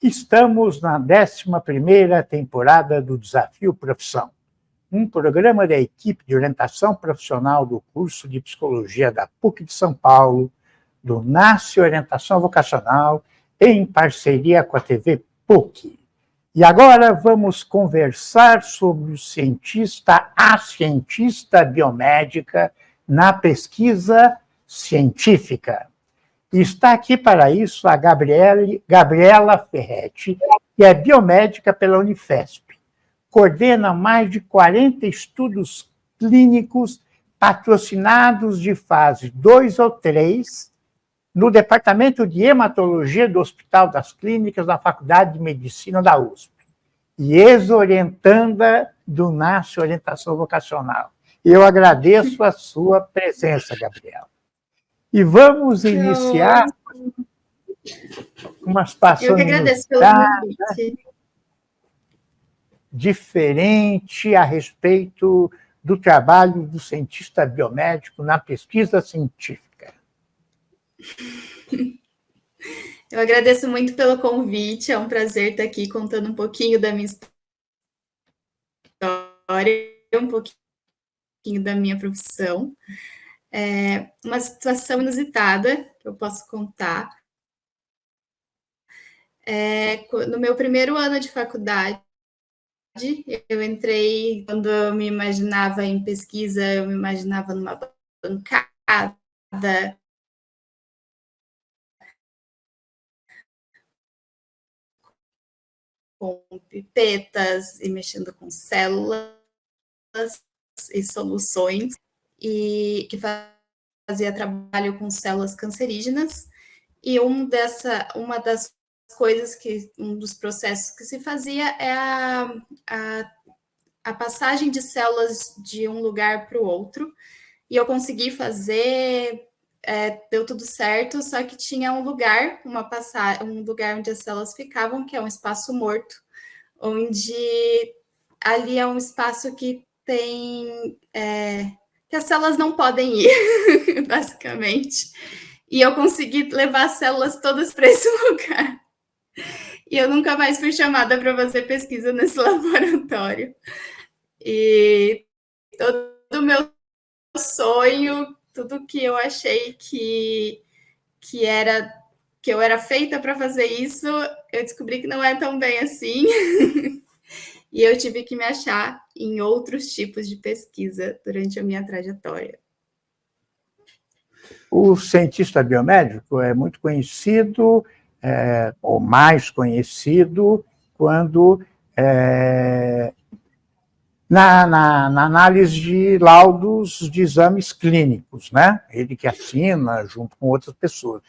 Estamos na 11ª temporada do Desafio Profissão, um programa da equipe de orientação profissional do curso de Psicologia da PUC de São Paulo, do NASCE Orientação Vocacional, em parceria com a TV PUC. E agora vamos conversar sobre a cientista biomédica na pesquisa científica. E está aqui para isso a Gabriela Ferretti, que é biomédica pela Unifesp. Coordena mais de 40 estudos clínicos patrocinados de fase 2 ou 3 no Departamento de Hematologia do Hospital das Clínicas da Faculdade de Medicina da USP. E ex-orientanda do NASCE Orientação Vocacional. Eu agradeço a sua presença, Gabriela. E vamos iniciar uma situação Eu que agradeço pelo convite. Diferente a respeito do trabalho do cientista biomédico na pesquisa científica. Eu agradeço muito pelo convite, é um prazer estar aqui contando um pouquinho da minha história, um pouquinho da minha profissão. Uma situação inusitada que eu posso contar. No meu primeiro ano de faculdade, eu entrei, quando eu me imaginava em pesquisa, eu me imaginava numa bancada, com pipetas e mexendo com células e soluções, e que fazia trabalho com células cancerígenas, e uma das coisas um dos processos que se fazia é a passagem de células de um lugar para o outro, e eu consegui fazer, deu tudo certo, só que tinha um lugar, um lugar onde as células ficavam, que é um espaço morto, onde ali é um espaço que tem que as células não podem ir, basicamente. E eu consegui levar as células todas para esse lugar. E eu nunca mais fui chamada para fazer pesquisa nesse laboratório. E todo o meu sonho, tudo que eu achei que eu era feita para fazer isso, eu descobri que não é tão bem assim. E eu tive que me achar em outros tipos de pesquisa durante a minha trajetória. O cientista biomédico é muito conhecido, ou mais conhecido, quando na análise de laudos de exames clínicos, né? Ele que assina junto com outras pessoas.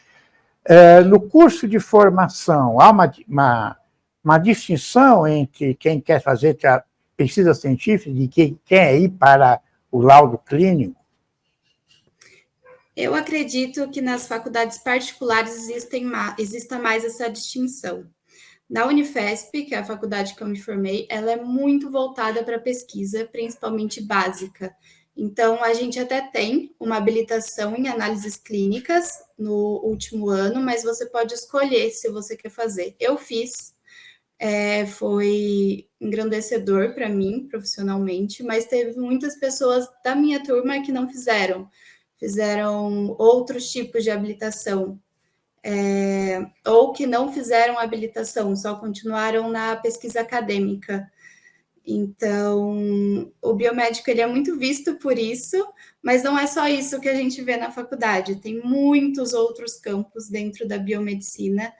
No curso de formação, há uma distinção entre quem quer fazer pesquisa científica e quem quer ir para o laudo clínico? Eu acredito que nas faculdades particulares exista mais essa distinção. Na Unifesp, que é a faculdade que eu me formei, ela é muito voltada para pesquisa, principalmente básica. Então, a gente até tem uma habilitação em análises clínicas no último ano, mas você pode escolher se você quer fazer. Eu fiz, foi engrandecedor para mim, profissionalmente, mas teve muitas pessoas da minha turma que não fizeram outros tipos de habilitação, ou que não fizeram habilitação, só continuaram na pesquisa acadêmica. Então, o biomédico ele é muito visto por isso, mas não é só isso que a gente vê na faculdade, tem muitos outros campos dentro da biomedicina,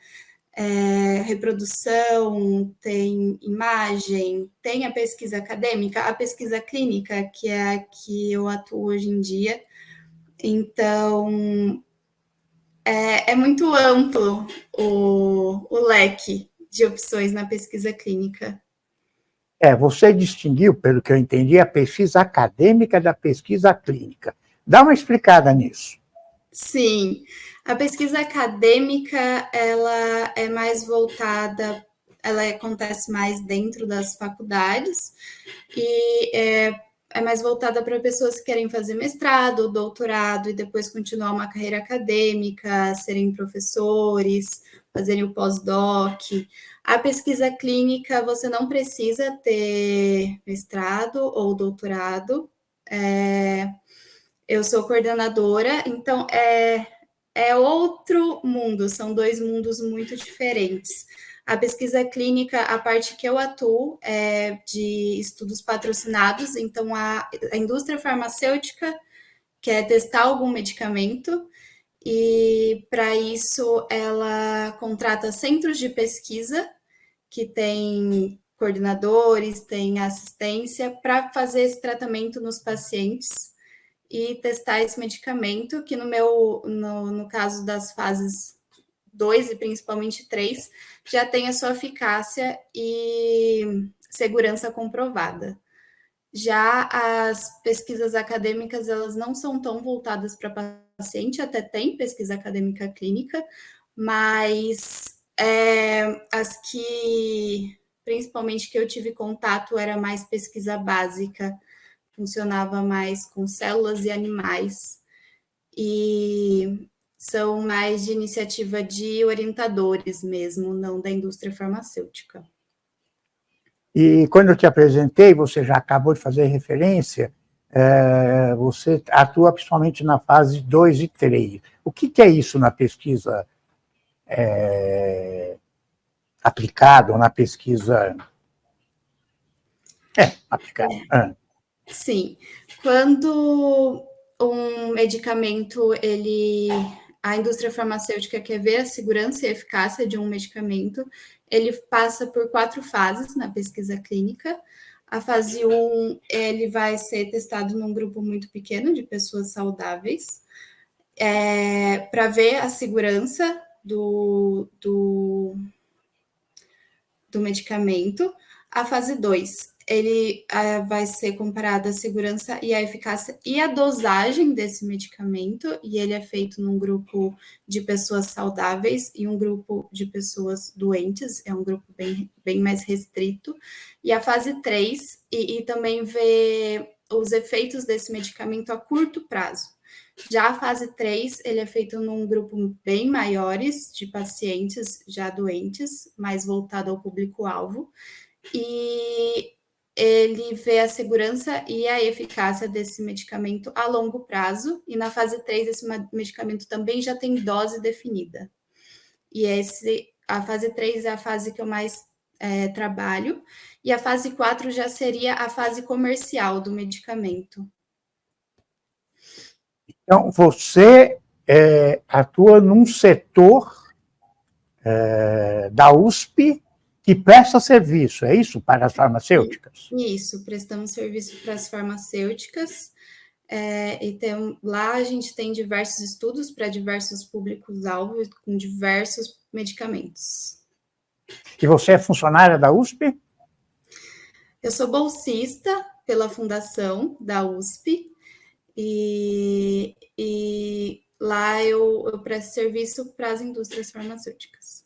reprodução, tem imagem, tem a pesquisa acadêmica, a pesquisa clínica, que é a que eu atuo hoje em dia. Então, é muito amplo o leque de opções na pesquisa clínica. Você distinguiu, pelo que eu entendi, a pesquisa acadêmica da pesquisa clínica. Dá uma explicada nisso. Sim, a pesquisa acadêmica, ela é mais voltada, ela acontece mais dentro das faculdades e é mais voltada para pessoas que querem fazer mestrado, doutorado e depois continuar uma carreira acadêmica, serem professores, fazerem o pós-doc. A pesquisa clínica, você não precisa ter mestrado ou doutorado. Eu sou coordenadora, então é outro mundo, são dois mundos muito diferentes. A pesquisa clínica, a parte que eu atuo é de estudos patrocinados, então a indústria farmacêutica quer testar algum medicamento e, para isso, ela contrata centros de pesquisa que tem coordenadores, tem assistência para fazer esse tratamento nos pacientes e testar esse medicamento, que no caso das fases 2 e principalmente 3, já tem a sua eficácia e segurança comprovada. Já as pesquisas acadêmicas, elas não são tão voltadas para paciente, até tem pesquisa acadêmica clínica, mas as que, principalmente que eu tive contato, era mais pesquisa básica, funcionava mais com células e animais, e são mais de iniciativa de orientadores mesmo, não da indústria farmacêutica. E quando eu te apresentei, você já acabou de fazer referência, você atua principalmente na fase 2 e 3. O que é isso na pesquisa aplicada ou na pesquisa... aplicada. Sim. Quando um medicamento, a indústria farmacêutica quer ver a segurança e a eficácia de um medicamento, ele passa por 4 fases na pesquisa clínica. A fase 1, ele vai ser testado num grupo muito pequeno de pessoas saudáveis, para ver a segurança do medicamento. A fase 2, ele vai ser comparada a segurança e a eficácia e a dosagem desse medicamento, e ele é feito num grupo de pessoas saudáveis e um grupo de pessoas doentes, é um grupo bem mais restrito. E a fase 3, e também vê os efeitos desse medicamento a curto prazo. Já a fase 3, ele é feito num grupo bem maiores de pacientes já doentes, mais voltado ao público-alvo, e ele vê a segurança e a eficácia desse medicamento a longo prazo, e na fase 3, esse medicamento também já tem dose definida. E a fase 3 é a fase que eu mais trabalho, e a fase 4 já seria a fase comercial do medicamento. Então, você atua num setor da USP que presta serviço, é isso, para as farmacêuticas? Isso, prestamos serviço para as farmacêuticas, lá a gente tem diversos estudos para diversos públicos-alvo, com diversos medicamentos. E você é funcionária da USP? Eu sou bolsista pela fundação da USP, e lá eu presto serviço para as indústrias farmacêuticas.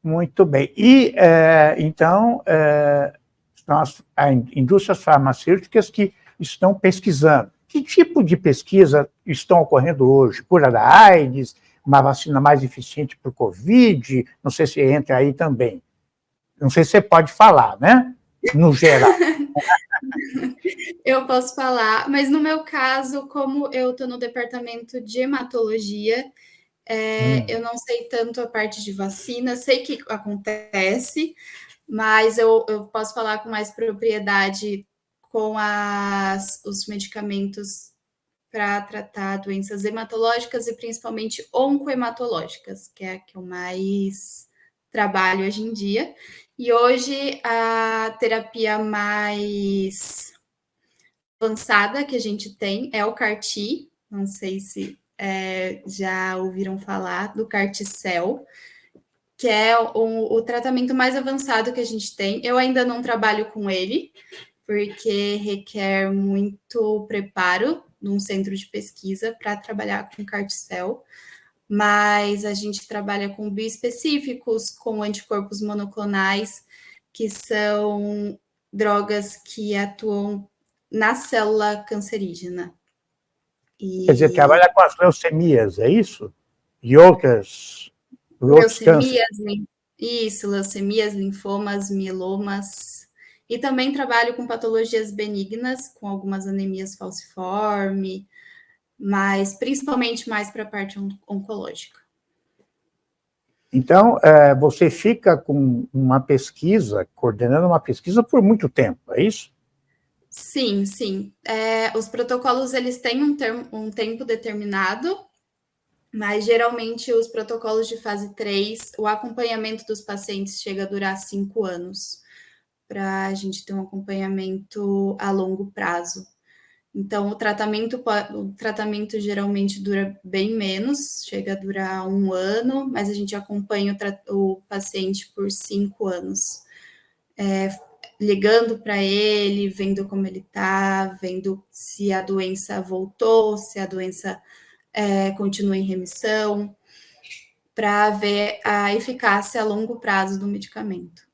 Muito bem. E, então, são as indústrias farmacêuticas que estão pesquisando. Que tipo de pesquisa estão ocorrendo hoje? Cura da AIDS, uma vacina mais eficiente para o Covid? Não sei se entra aí também. Não sei se você pode falar, né? No geral. Eu posso falar, mas no meu caso, como eu estou no departamento de hematologia, eu não sei tanto a parte de vacina, sei que acontece, mas eu posso falar com mais propriedade com os medicamentos para tratar doenças hematológicas e principalmente oncohematológicas, que é a que eu mais trabalho hoje em dia. E hoje a terapia mais avançada que a gente tem é o CAR-T, não sei se já ouviram falar do CAR-T-cell, que é o tratamento mais avançado que a gente tem. Eu ainda não trabalho com ele, porque requer muito preparo num centro de pesquisa para trabalhar com CAR-T-cell, mas a gente trabalha com bioespecíficos, com anticorpos monoclonais, que são drogas que atuam na célula cancerígena. Quer dizer, trabalha com as leucemias, é isso? E outras outros cânceres. Isso, leucemias, linfomas, mielomas. E também trabalho com patologias benignas, com algumas anemias falciforme, mas principalmente mais para a parte oncológica. Então, você fica com uma pesquisa, coordenando uma pesquisa por muito tempo, é isso? Sim, sim. Os protocolos, eles têm um tempo determinado, mas geralmente os protocolos de fase 3, o acompanhamento dos pacientes chega a durar 5 anos, para a gente ter um acompanhamento a longo prazo. Então, o tratamento geralmente dura bem menos, chega a durar 1 ano, mas a gente acompanha o paciente por 5 anos. Ligando para ele, vendo como ele está, vendo se a doença voltou, se a doença continua em remissão, para ver a eficácia a longo prazo do medicamento.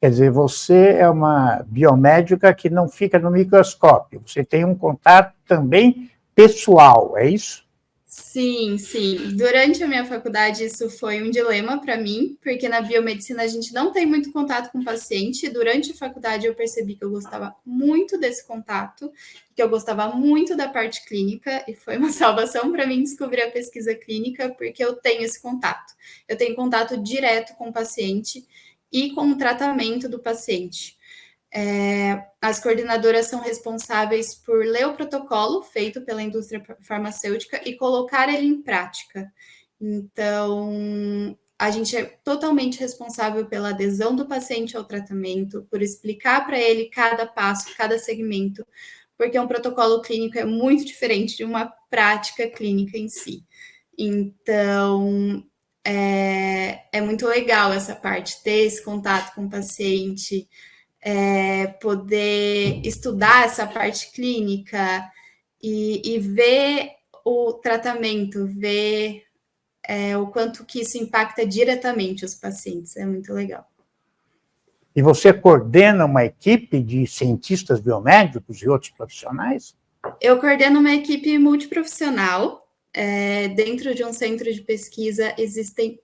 Quer dizer, você é uma biomédica que não fica no microscópio, você tem um contato também pessoal, é isso? Sim, sim. Durante a minha faculdade, isso foi um dilema para mim, porque na biomedicina a gente não tem muito contato com o paciente. Durante a faculdade, eu percebi que eu gostava muito desse contato, que eu gostava muito da parte clínica, e foi uma salvação para mim descobrir a pesquisa clínica, porque eu tenho esse contato. Eu tenho contato direto com o paciente e com o tratamento do paciente. As coordenadoras são responsáveis por ler o protocolo feito pela indústria farmacêutica e colocar ele em prática. Então, a gente é totalmente responsável pela adesão do paciente ao tratamento, por explicar para ele cada passo, cada segmento, porque um protocolo clínico é muito diferente de uma prática clínica em si. Então, é muito legal essa parte, ter esse contato com o paciente, poder estudar essa parte clínica e ver o tratamento, ver o quanto que isso impacta diretamente os pacientes. É muito legal. E você coordena uma equipe de cientistas biomédicos e outros profissionais? Eu coordeno uma equipe multiprofissional. Dentro de um centro de pesquisa existem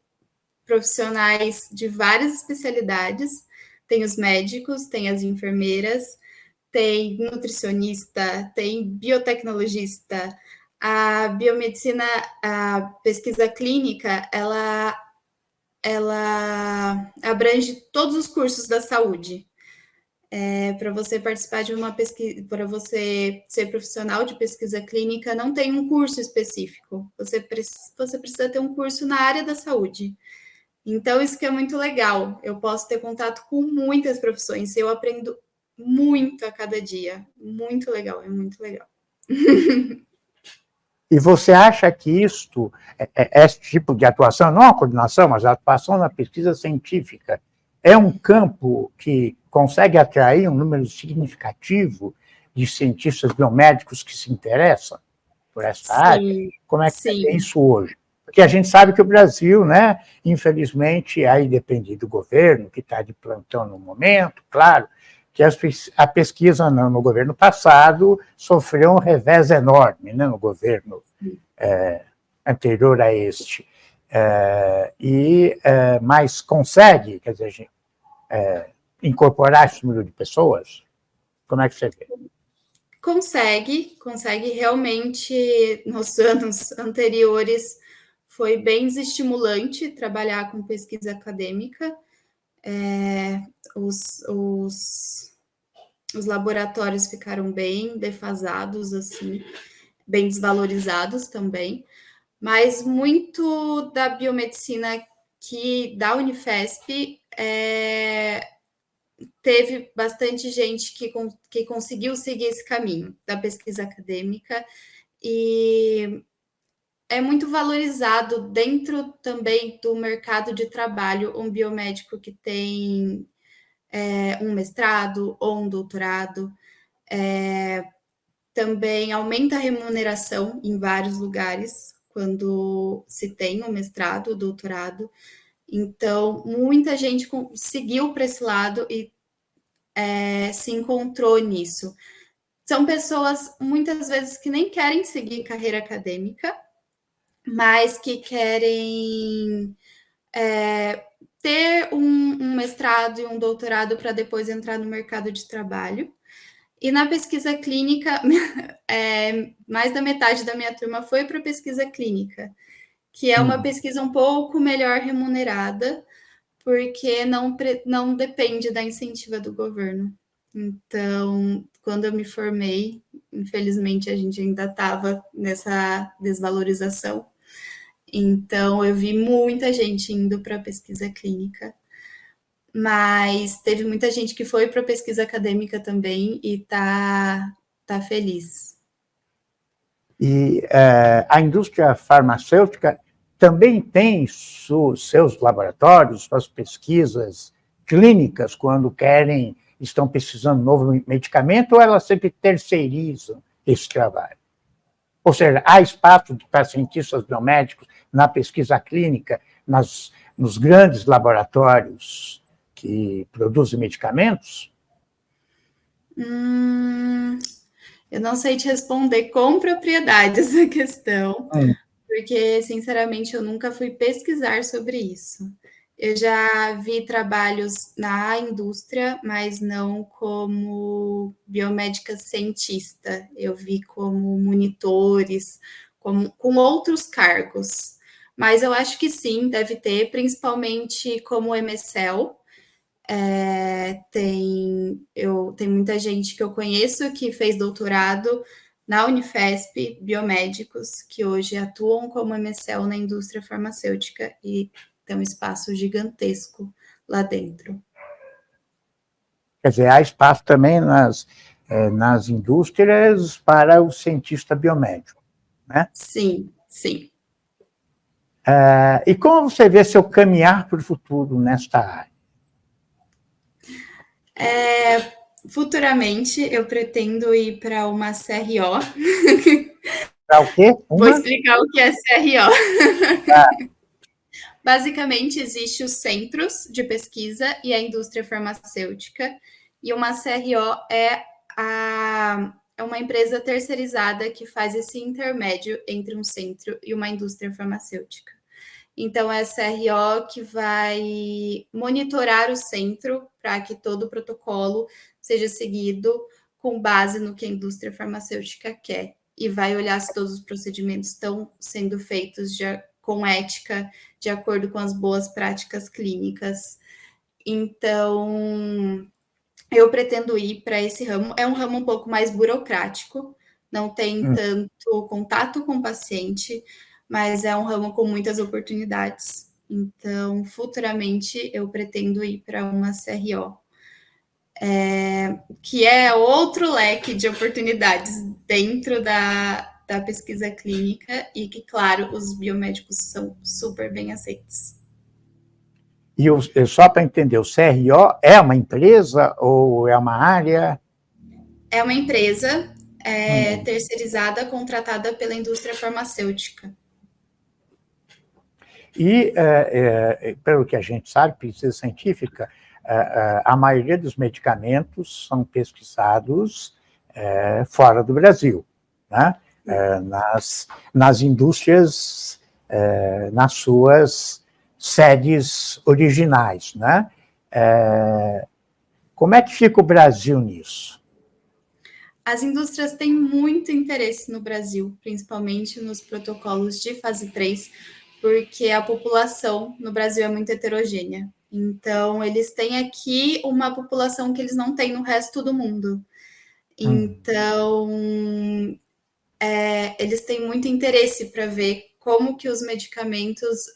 profissionais de várias especialidades. Tem os médicos, tem as enfermeiras, tem nutricionista, tem biotecnologista. A biomedicina, a pesquisa clínica, ela abrange todos os cursos da saúde. Para você participar de uma pesquisa, para você ser profissional de pesquisa clínica, não tem um curso específico. Você precisa ter um curso na área da saúde. Então, isso que é muito legal. Eu posso ter contato com muitas profissões. Eu aprendo muito a cada dia. Muito legal, é muito legal. E você acha que esse tipo de atuação, não a coordenação, mas a atuação na pesquisa científica, é um campo que consegue atrair um número significativo de cientistas biomédicos que se interessam por essa área? Como é que é isso hoje? Porque a gente sabe que o Brasil, né, infelizmente, aí depende do governo, que está de plantão no momento, claro, que a pesquisa no governo passado sofreu um revés enorme, né, no governo anterior a este. Mas consegue, quer dizer, incorporar esse número de pessoas? Como é que você vê? Consegue realmente, nos anos anteriores, foi bem estimulante trabalhar com pesquisa acadêmica. Os laboratórios ficaram bem defasados, assim, bem desvalorizados também, mas muito da biomedicina da Unifesp teve bastante gente que conseguiu seguir esse caminho da pesquisa acadêmica e é muito valorizado dentro também do mercado de trabalho um biomédico que tem um mestrado ou um doutorado. Também aumenta a remuneração em vários lugares quando se tem um mestrado ou doutorado. Então, muita gente seguiu para esse lado e se encontrou nisso. São pessoas, muitas vezes, que nem querem seguir carreira acadêmica, mas que querem ter um mestrado e um doutorado para depois entrar no mercado de trabalho. E na pesquisa clínica, mais da metade da minha turma foi para pesquisa clínica, que é uma pesquisa um pouco melhor remunerada, porque não depende da incentiva do governo. Então, quando eu me formei, infelizmente a gente ainda estava nessa desvalorização. Então, eu vi muita gente indo para a pesquisa clínica, mas teve muita gente que foi para a pesquisa acadêmica também e tá feliz. E a indústria farmacêutica também tem seus laboratórios, suas pesquisas clínicas, quando estão pesquisando novo medicamento, ou elas sempre terceirizam esse trabalho? Ou seja, há espaço para cientistas biomédicos na pesquisa clínica, nos grandes laboratórios que produzem medicamentos? Eu não sei te responder com propriedade essa questão, porque, sinceramente, eu nunca fui pesquisar sobre isso. Eu já vi trabalhos na indústria, mas não como biomédica cientista. Eu vi como monitores, com outros cargos. Mas eu acho que sim, deve ter, principalmente como MSL. Tem muita gente que eu conheço que fez doutorado na Unifesp, biomédicos, que hoje atuam como MSL na indústria farmacêutica e tem um espaço gigantesco lá dentro. Quer dizer, há espaço também nas indústrias para o cientista biomédico, né? Sim, sim. E como você vê seu caminhar para o futuro nesta área? Futuramente, eu pretendo ir para uma CRO. Para o quê? Vou explicar o que é CRO. Basicamente, existem os centros de pesquisa e a indústria farmacêutica, e uma CRO é uma empresa terceirizada que faz esse intermédio entre um centro e uma indústria farmacêutica. Então, é a CRO que vai monitorar o centro para que todo o protocolo seja seguido com base no que a indústria farmacêutica quer. E vai olhar se todos os procedimentos estão sendo feitos com ética, de acordo com as boas práticas clínicas. Então, eu pretendo ir para esse ramo. É um ramo um pouco mais burocrático, não tem tanto contato com o paciente, mas é um ramo com muitas oportunidades. Então, futuramente, eu pretendo ir para uma CRO, que é outro leque de oportunidades dentro da pesquisa clínica e que, claro, os biomédicos são super bem aceitos. E só para entender, o CRO é uma empresa ou é uma área? É uma empresa terceirizada, contratada pela indústria farmacêutica. E, pelo que a gente sabe, pesquisa científica, a maioria dos medicamentos são pesquisados fora do Brasil, né? Nas indústrias, nas suas sedes originais, né? Como é que fica o Brasil nisso? As indústrias têm muito interesse no Brasil, principalmente nos protocolos de fase 3, porque a população no Brasil é muito heterogênea. Então, eles têm aqui uma população que eles não têm no resto do mundo. Então, eles têm muito interesse para ver como que os medicamentos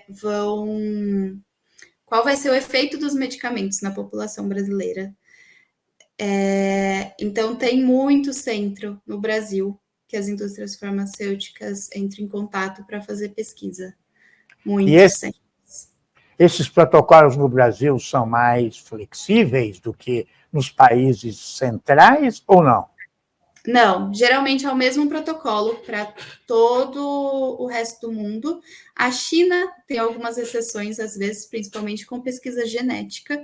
vão... Qual vai ser o efeito dos medicamentos na população brasileira. Então, tem muito centro no Brasil que as indústrias farmacêuticas entram em contato para fazer pesquisa. Muitos centros. Esses protocolos no Brasil são mais flexíveis do que nos países centrais ou não? Não, geralmente é o mesmo protocolo para todo o resto do mundo. A China tem algumas exceções, às vezes, principalmente com pesquisa genética,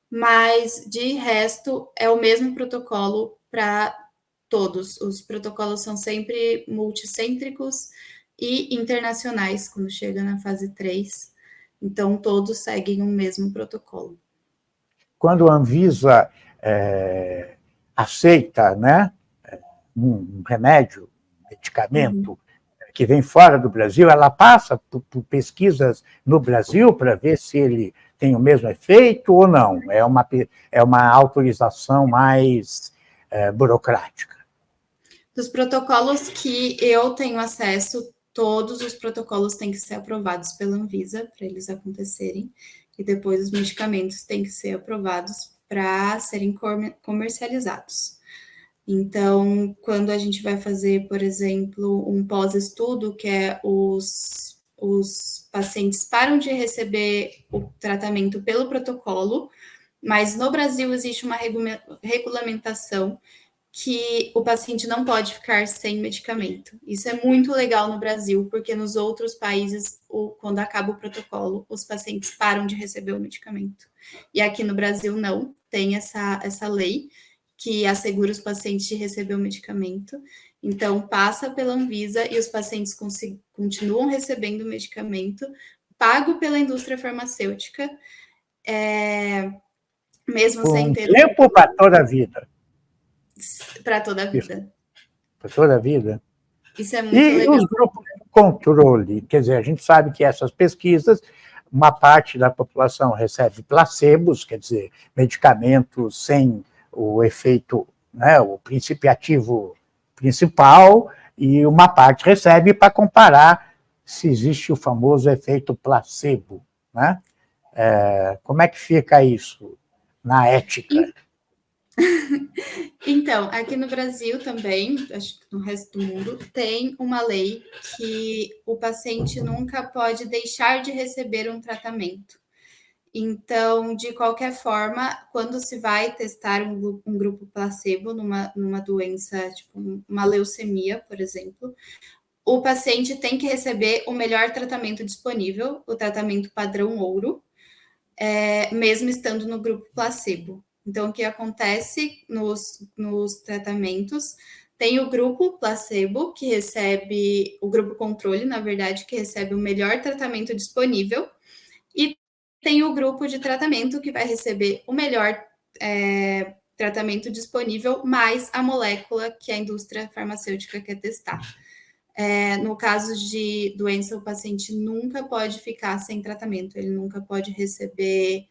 mas de resto é o mesmo protocolo para todos. Os protocolos são sempre multicêntricos e internacionais quando chega na fase 3. Então, todos seguem o mesmo protocolo. Quando a Anvisa aceita, né, um remédio, um medicamento que vem fora do Brasil, ela passa por pesquisas no Brasil para ver se ele tem o mesmo efeito ou não? É uma autorização mais burocrática. Dos protocolos que eu tenho acesso, todos os protocolos têm que ser aprovados pela Anvisa para eles acontecerem, e depois os medicamentos têm que ser aprovados para serem comercializados. Então, quando a gente vai fazer, por exemplo, um pós-estudo, que é os pacientes param de receber o tratamento pelo protocolo, mas no Brasil existe uma regulamentação que o paciente não pode ficar sem medicamento. Isso é muito legal no Brasil, porque nos outros países, quando acaba o protocolo, os pacientes param de receber o medicamento. E aqui no Brasil não, tem essa lei que assegura os pacientes de receber o medicamento. Então, passa pela Anvisa e os pacientes continuam recebendo o medicamento, pago pela indústria farmacêutica, mesmo sem ter... tempo para toda a vida? Para toda a vida. Para toda a vida. Isso é muito legal. E os grupos de controle? Quer dizer, a gente sabe que essas pesquisas, uma parte da população recebe placebos, quer dizer, medicamentos sem o efeito, né, o princípio ativo principal, e uma parte recebe para comparar se existe o famoso efeito placebo, né? Como é que fica isso na ética? Então, aqui no Brasil também, acho que no resto do mundo, tem uma lei que o paciente nunca pode deixar de receber um tratamento. Então, de qualquer forma, quando se vai testar um grupo placebo numa doença, tipo uma leucemia, por exemplo, o paciente tem que receber o melhor tratamento disponível, o tratamento padrão ouro, mesmo estando no grupo placebo. Então, o que acontece nos tratamentos? Tem o grupo placebo, que recebe, o grupo controle, na verdade, que recebe o melhor tratamento disponível, e tem o grupo de tratamento, que vai receber o melhor tratamento disponível, mais a molécula que a indústria farmacêutica quer testar. No caso de doença, o paciente nunca pode ficar sem tratamento, ele nunca pode receber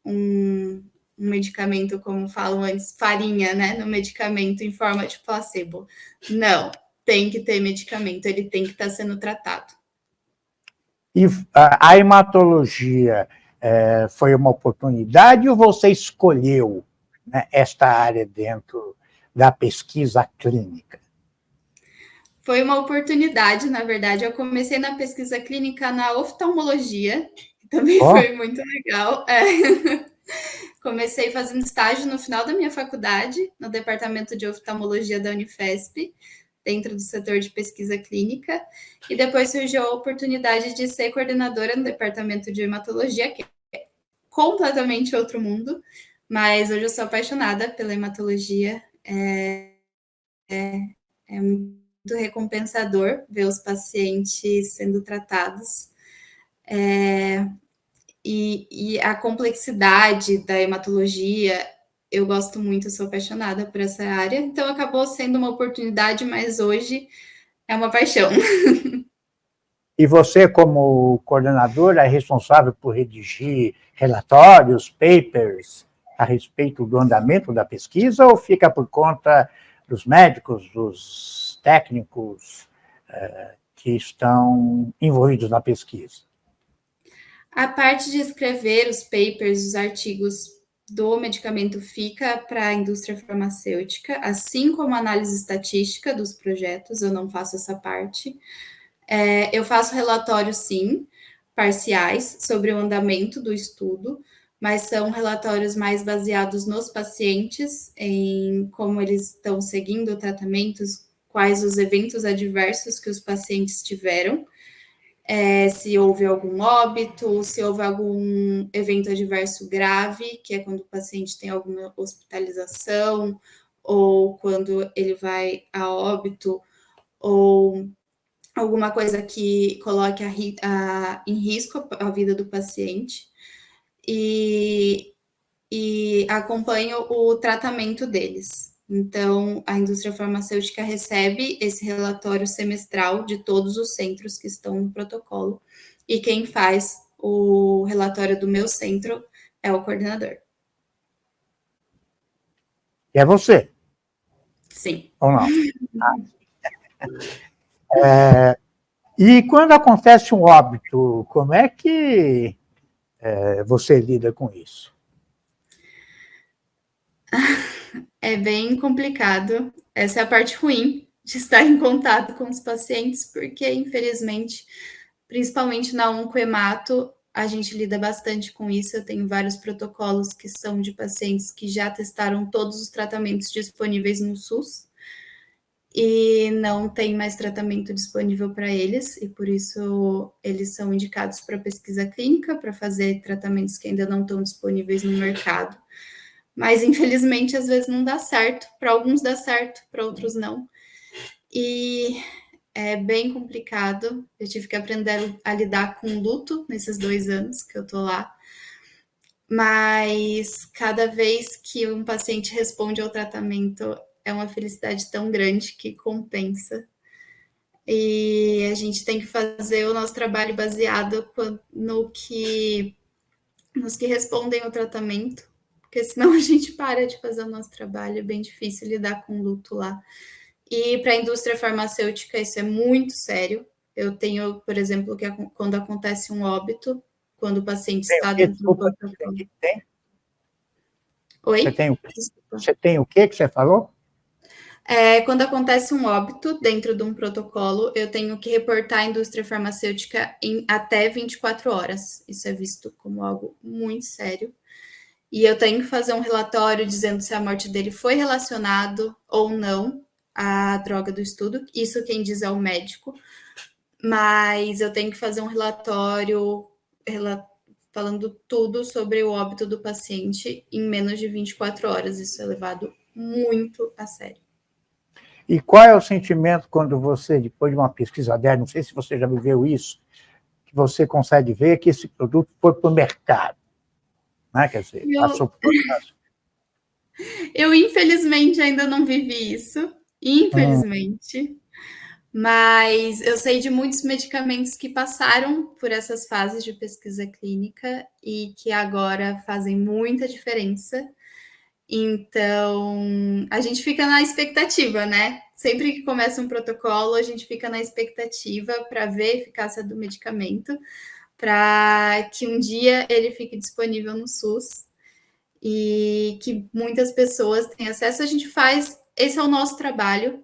um medicamento, como falam antes, farinha, né, no medicamento em forma de placebo. Não, tem que ter medicamento, ele tem que estar sendo tratado. E a hematologia foi uma oportunidade ou você escolheu, né, esta área dentro da pesquisa clínica? Foi uma oportunidade, na verdade. Eu comecei na pesquisa clínica na oftalmologia, que também foi muito legal. Comecei fazendo estágio no final da minha faculdade, no departamento de oftalmologia da Unifesp, dentro do setor de pesquisa clínica, e depois surgiu a oportunidade de ser coordenadora no departamento de hematologia, que é completamente outro mundo, mas hoje eu sou apaixonada pela hematologia. É muito recompensador ver os pacientes sendo tratados. E a complexidade da hematologia, eu gosto muito, sou apaixonada por essa área, então acabou sendo uma oportunidade, mas hoje é uma paixão. E você, como coordenadora, é responsável por redigir relatórios, papers, a respeito do andamento da pesquisa, ou fica por conta dos médicos, dos técnicos que estão envolvidos na pesquisa? A parte de escrever os papers, os artigos do medicamento fica para a indústria farmacêutica, assim como a análise estatística dos projetos, eu não faço essa parte. Eu faço relatórios, sim, parciais, sobre o andamento do estudo, mas são relatórios mais baseados nos pacientes, em como eles estão seguindo tratamentos, quais os eventos adversos que os pacientes tiveram, se houve algum óbito, se houve algum evento adverso grave, que é quando o paciente tem alguma hospitalização, ou quando ele vai a óbito, ou alguma coisa que coloque em risco a vida do paciente e acompanho o tratamento deles. Então, a indústria farmacêutica recebe esse relatório semestral de todos os centros que estão no protocolo, e quem faz o relatório do meu centro é o coordenador. E é você, Sim. ou não? E quando acontece um óbito, como é que você lida com isso? É bem complicado. Essa é a parte ruim de estar em contato com os pacientes, porque, infelizmente, principalmente na oncohemato, a gente lida bastante com isso. Eu tenho vários protocolos que são de pacientes que já testaram todos os tratamentos disponíveis no SUS e não tem mais tratamento disponível para eles, e por isso eles são indicados para pesquisa clínica, para fazer tratamentos que ainda não estão disponíveis no mercado. Mas, infelizmente, às vezes não dá certo. Para alguns dá certo, para outros não. E é bem complicado. Eu tive que aprender a lidar com luto nesses 2 anos que eu tô lá. Mas cada vez que um paciente responde ao tratamento, é uma felicidade tão grande que compensa. E a gente tem que fazer o nosso trabalho baseado nos que respondem ao tratamento, porque senão a gente para de fazer o nosso trabalho, é bem difícil lidar com luto lá. E para a indústria farmacêutica isso é muito sério. Eu tenho, por exemplo, que quando acontece um óbito, quando o paciente está dentro do protocolo. Oi? Você tem o que você falou? Quando acontece um óbito dentro de um protocolo, eu tenho que reportar à indústria farmacêutica em até 24 horas. Isso é visto como algo muito sério. E eu tenho que fazer um relatório dizendo se a morte dele foi relacionado ou não à droga do estudo. Isso quem diz é o médico. Mas eu tenho que fazer um relatório falando tudo sobre o óbito do paciente em menos de 24 horas. Isso é levado muito a sério. E qual é o sentimento quando você, depois de uma pesquisa dessa, não sei se você já viveu isso, que você consegue ver que esse produto foi para o mercado, né? Quer dizer, passou por todas as... Eu, infelizmente, ainda não vivi isso, infelizmente, mas eu sei de muitos medicamentos que passaram por essas fases de pesquisa clínica e que agora fazem muita diferença. Então, a gente fica na expectativa, né? Sempre que começa um protocolo, a gente fica na expectativa para ver a eficácia do medicamento, para que um dia ele fique disponível no SUS e que muitas pessoas tenham acesso. A gente faz, esse é o nosso trabalho,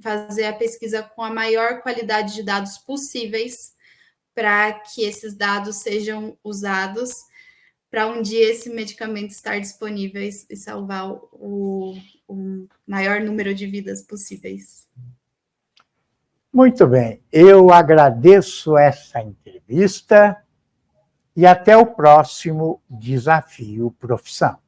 fazer a pesquisa com a maior qualidade de dados possíveis para que esses dados sejam usados para um dia esse medicamento estar disponível e salvar o maior número de vidas possíveis. Muito bem, eu agradeço essa entrevista e até o próximo Desafio Profissão.